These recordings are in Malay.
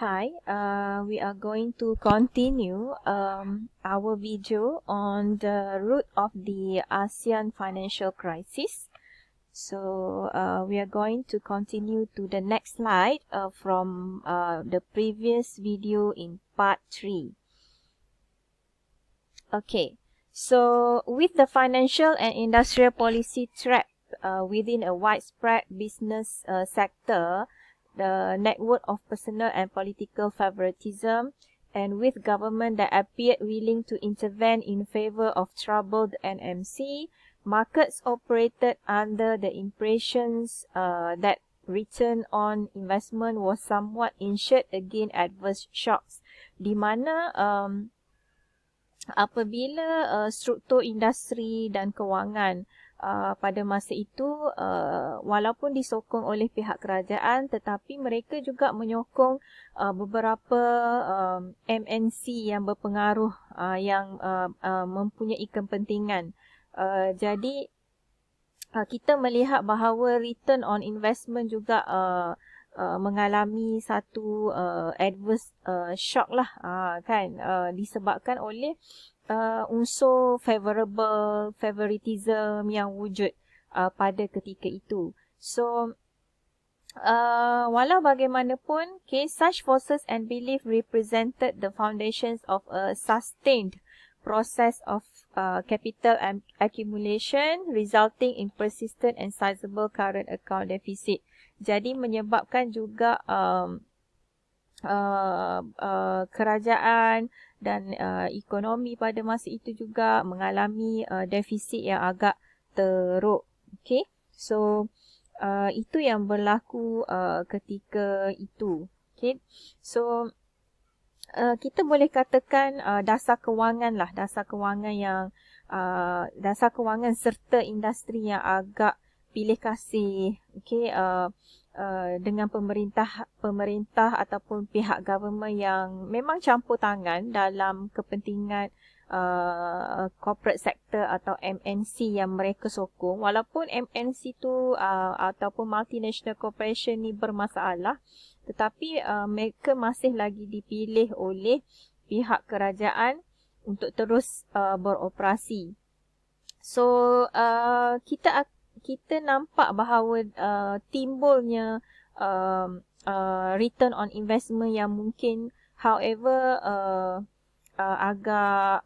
Hi, we are going to continue our video on the root of the ASEAN financial crisis. So we are going to continue to the next slide from the previous video in part 3. Okay, so with the financial and industrial policy trap within a widespread business sector, the network of personal and political favoritism, and with government that appeared willing to intervene in favor of troubled NMC, markets operated under the impressions that return on investment was somewhat insured against adverse shocks, di mana apabila struktur industri dan kewangan pada masa itu walaupun disokong oleh pihak kerajaan, tetapi mereka juga menyokong beberapa MNC yang berpengaruh yang mempunyai kepentingan. Jadi kita melihat bahawa return on investment juga mengalami satu adverse shock lah, kan, disebabkan oleh unsur favoritism yang wujud pada ketika itu. So walau bagaimanapun, such forces and belief represented the foundations of a sustained process of capital accumulation resulting in persistent and sizable current account deficit. Jadi menyebabkan juga kerajaan dan ekonomi pada masa itu juga mengalami defisit yang agak teruk. Okay, so itu yang berlaku ketika itu. Okay, so kita boleh katakan dasar kewangan serta industri yang agak pilih kasih, okay, dengan pemerintah ataupun pihak government yang memang campur tangan dalam kepentingan corporate sector atau MNC yang mereka sokong. Walaupun MNC tu ataupun multinational corporation ni bermasalah, tetapi mereka masih lagi dipilih oleh pihak kerajaan untuk terus beroperasi. So kita nampak bahawa timbulnya return on investment yang mungkin, however, agak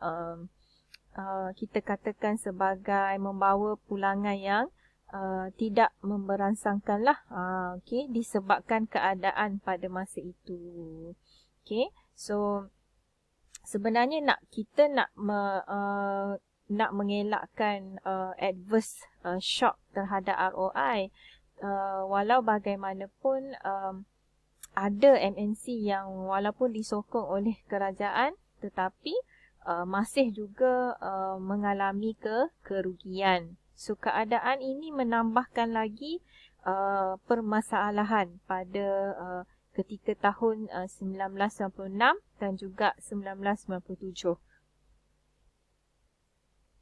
kita katakan sebagai membawa pulangan yang tidak memberansangkan lah, okay, disebabkan keadaan pada masa itu. Okay, so sebenarnya kita nak mengelakkan adverse shock terhadap ROI. Walau bagaimanapun ada MNC yang walaupun disokong oleh kerajaan, tetapi masih juga mengalami kerugian. So keadaan ini menambahkan lagi permasalahan pada ketika tahun 1996 dan juga 1997.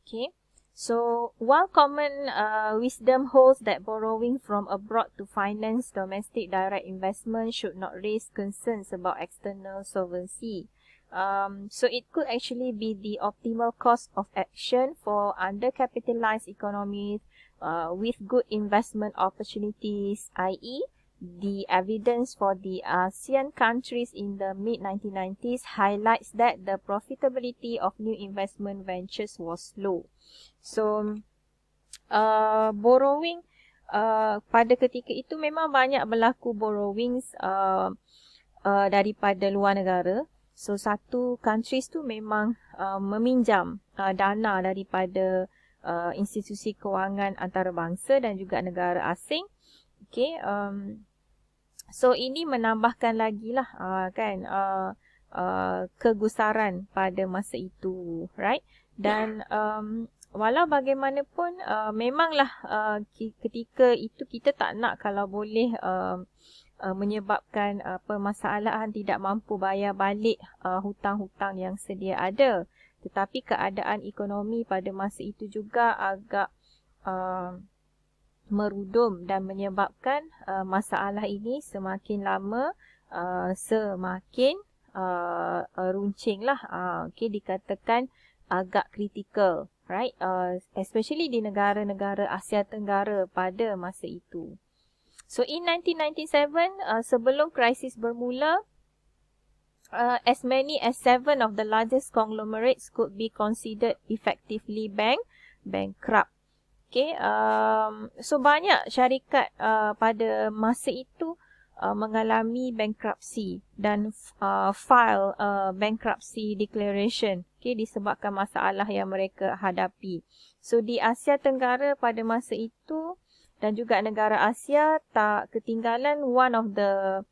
Okay, so while common wisdom holds that borrowing from abroad to finance domestic direct investment should not raise concerns about external solvency. So it could actually be the optimal course of action for undercapitalized economies with good investment opportunities, i.e., the evidence for the ASEAN countries in the mid-1990s highlights that the profitability of new investment ventures was low. So, borrowing pada ketika itu memang banyak berlaku borrowings daripada luar negara. So, satu countries tu memang meminjam dana daripada institusi kewangan antarabangsa dan juga negara asing. Okay, so ini menambahkan lagi lah kan kegusaran pada masa itu, right? Dan walau bagaimanapun memanglah ketika itu kita tak nak kalau boleh menyebabkan permasalahan tidak mampu bayar balik hutang-hutang yang sedia ada. Tetapi keadaan ekonomi pada masa itu juga agak merudum dan menyebabkan masalah ini semakin lama semakin runcing lah. Okay, dikatakan agak kritikal, right? Especially di negara-negara Asia Tenggara pada masa itu. So in 1997, sebelum krisis bermula, as many as 7 of the largest conglomerates could be considered effectively bankrupt. Okay, so banyak syarikat pada masa itu mengalami bankruptcy dan file bankruptcy declaration, okay, disebabkan masalah yang mereka hadapi. So di Asia Tenggara pada masa itu dan juga negara Asia tak ketinggalan one of the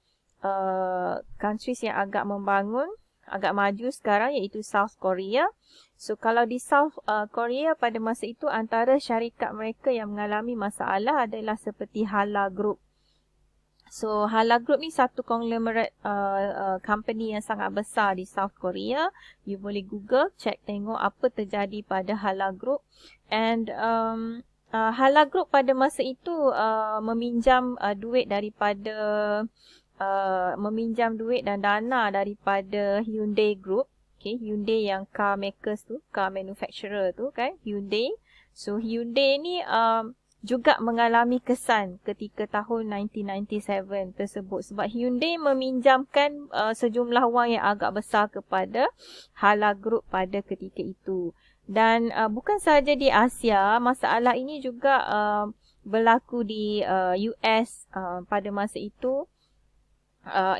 countries yang agak membangun, agak maju sekarang, iaitu South Korea. So kalau di South Korea pada masa itu, antara syarikat mereka yang mengalami masalah adalah seperti Hala Group. So Hala Group ni satu conglomerate company yang sangat besar di South Korea. You boleh Google, check tengok apa terjadi pada Hala Group. And Hala Group pada masa itu meminjam duit dan dana daripada Hyundai Group. Okay, Hyundai yang car makers tu, car manufacturer tu kan, Hyundai. So Hyundai ni juga mengalami kesan ketika tahun 1997 tersebut sebab Hyundai meminjamkan sejumlah wang yang agak besar kepada Hala Group pada ketika itu. Dan bukan sahaja di Asia, masalah ini juga berlaku di US pada masa itu.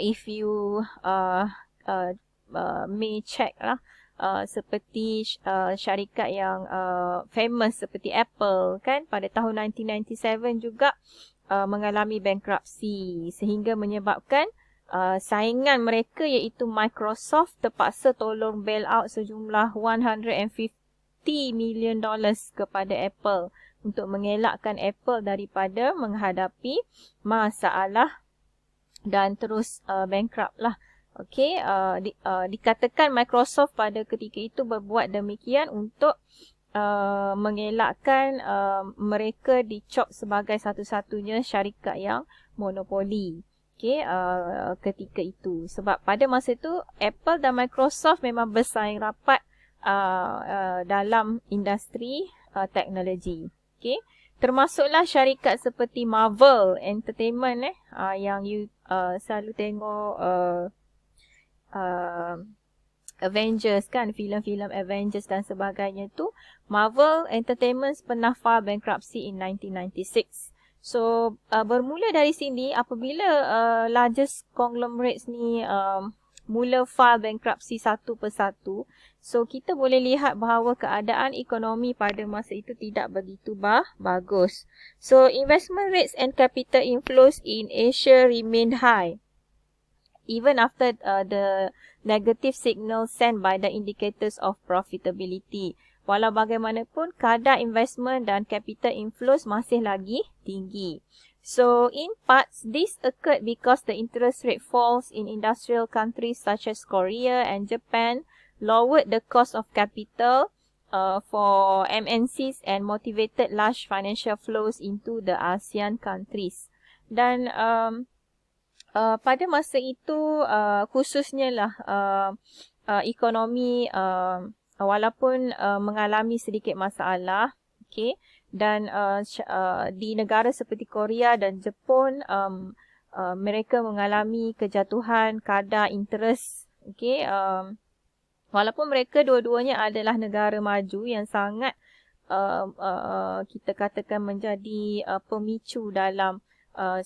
If you may check lah, seperti syarikat yang famous seperti Apple kan, pada tahun 1997 juga mengalami bankruptcy sehingga menyebabkan saingan mereka iaitu Microsoft terpaksa tolong bail out sejumlah $150 million kepada Apple untuk mengelakkan Apple daripada menghadapi masalah dan terus bankrupt lah. Okay, dikatakan Microsoft pada ketika itu berbuat demikian untuk mengelakkan mereka dicop sebagai satu-satunya syarikat yang monopoli. Okay, ketika itu. Sebab pada masa itu Apple dan Microsoft memang bersaing rapat dalam industri teknologi. Okay. Termasuklah syarikat seperti Marvel Entertainment yang you selalu tengok Avengers kan, filem-filem Avengers dan sebagainya tu. Marvel Entertainment pernah file bankruptcy in 1996. So bermula dari sini apabila largest conglomerates ni mula file bankruptcy satu persatu. So kita boleh lihat bahawa keadaan ekonomi pada masa itu tidak begitu bagus. So investment rates and capital inflows in Asia remained high even after the negative signal sent by the indicators of profitability. Walau bagaimanapun, kadar investment dan capital inflows masih lagi tinggi. So, in parts, this occurred because the interest rate falls in industrial countries such as Korea and Japan lowered the cost of capital for MNCs and motivated large financial flows into the ASEAN countries. Dan pada masa itu khususnya lah ekonomi walaupun mengalami sedikit masalah, okay, dan di negara seperti Korea dan Jepun mereka mengalami kejatuhan kadar interest, okay, walaupun mereka dua-duanya adalah negara maju yang sangat kita katakan menjadi pemicu dalam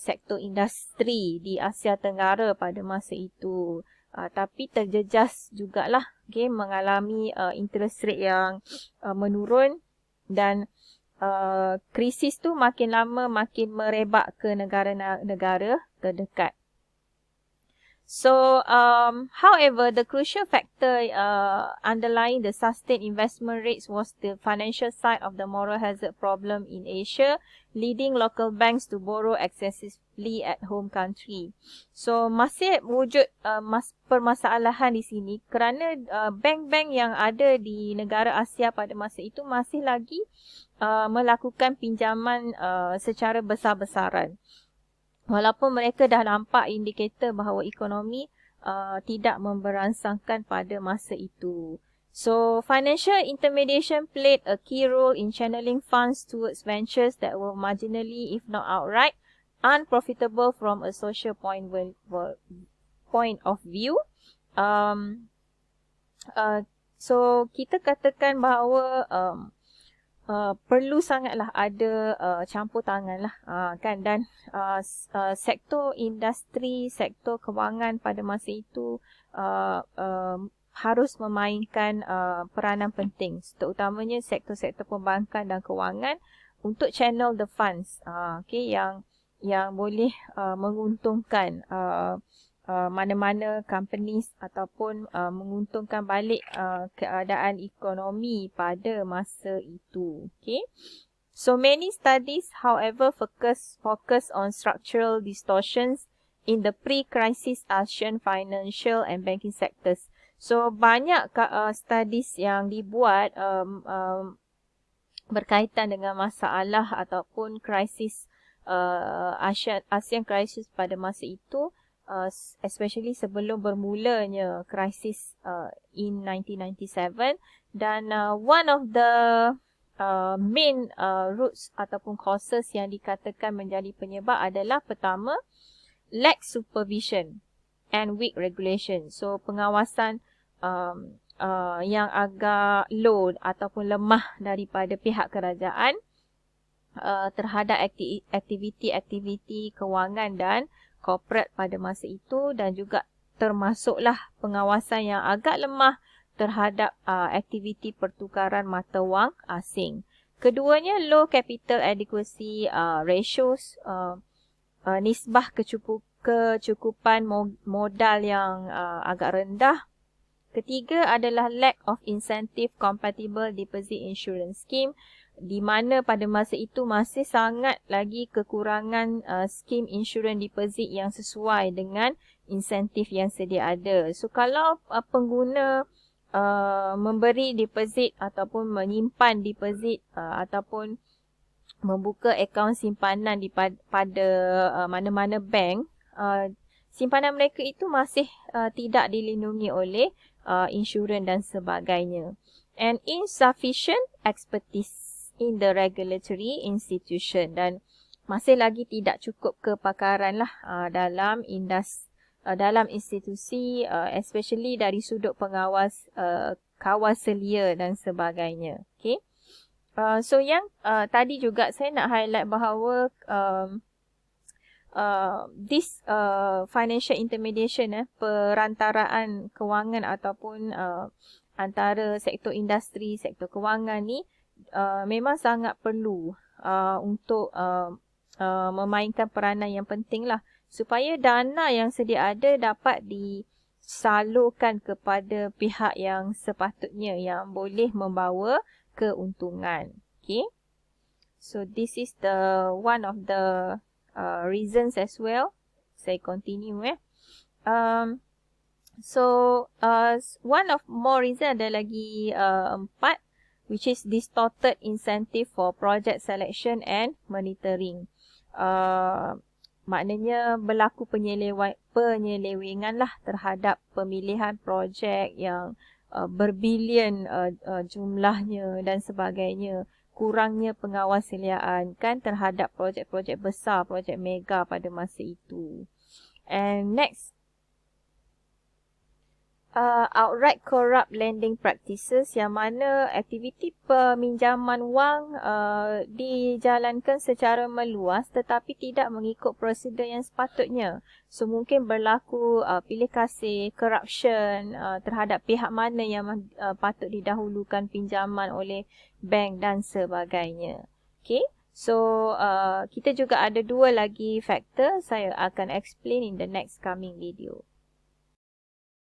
sektor industri di Asia Tenggara pada masa itu. Tapi terjejas jugalah, okay, mengalami interest rate yang menurun dan krisis tu makin lama makin merebak ke negara-negara terdekat. So, however, the crucial factor underlying the sustained investment rates was the financial side of the moral hazard problem in Asia, leading local banks to borrow excessively at home country. So, masih wujud permasalahan di sini kerana bank-bank yang ada di negara Asia pada masa itu masih lagi melakukan pinjaman secara besar-besaran. walaupun mereka dah nampak indikator bahawa ekonomi tidak memberansangkan pada masa itu. So, financial intermediation played a key role in channeling funds towards ventures that were marginally, if not outright, unprofitable from a social point of view. So, kita katakan bahawa perlu sangatlah ada campur tangan lah kan, dan sektor industri, sektor kewangan pada masa itu harus memainkan peranan penting, terutamanya sektor-sektor perbankan dan kewangan untuk channel the funds yang boleh menguntungkan mana-mana companies ataupun menguntungkan balik keadaan ekonomi pada masa itu. Okay. So many studies, however, focus on structural distortions in the pre-crisis Asian financial and banking sectors. So banyak studies yang dibuat berkaitan dengan masalah ataupun krisis Asian crisis pada masa itu, especially sebelum bermulanya krisis in 1997, dan one of the main roots ataupun causes yang dikatakan menjadi penyebab adalah pertama, lack supervision and weak regulation. So pengawasan yang agak low ataupun lemah daripada pihak kerajaan terhadap aktiviti-aktiviti kewangan dan corporate pada masa itu, dan juga termasuklah pengawasan yang agak lemah terhadap aktiviti pertukaran mata wang asing. Keduanya, low capital adequacy ratios, nisbah kecukupan modal yang agak rendah. Ketiga adalah lack of incentive compatible deposit insurance scheme, di mana pada masa itu masih sangat lagi kekurangan skim insurans deposit yang sesuai dengan insentif yang sedia ada. So kalau pengguna memberi deposit ataupun menyimpan deposit ataupun membuka akaun simpanan pada mana-mana bank, simpanan mereka itu masih tidak dilindungi oleh insurans dan sebagainya. And insufficient expertise in the regulatory institution, dan masih lagi tidak cukup kepakaran lah dalam institusi, especially dari sudut pengawas kawal selia dan sebagainya. Okay. So yang tadi juga saya nak highlight bahawa this financial intermediation, perantaraan kewangan ataupun antara sektor industri, sektor kewangan ni memang sangat perlu untuk memainkan peranan yang penting lah, supaya dana yang sedia ada dapat disalurkan kepada pihak yang sepatutnya, yang boleh membawa keuntungan. Okay. So this is the one of the reasons as well. Saya continue So one of more reason ada lagi 4, which is distorted incentive for project selection and monitoring. Maknanya berlaku penyelewengan lah terhadap pemilihan projek yang berbilion jumlahnya dan sebagainya. Kurangnya pengawasiliaan kan terhadap projek-projek besar, projek mega pada masa itu. And next, outright corrupt lending practices, yang mana aktiviti peminjaman wang dijalankan secara meluas tetapi tidak mengikut prosedur yang sepatutnya. So mungkin berlaku pilih kasih, corruption terhadap pihak mana yang patut didahulukan pinjaman oleh bank dan sebagainya. Okay. So kita juga ada 2 lagi faktor, saya akan explain in the next coming video.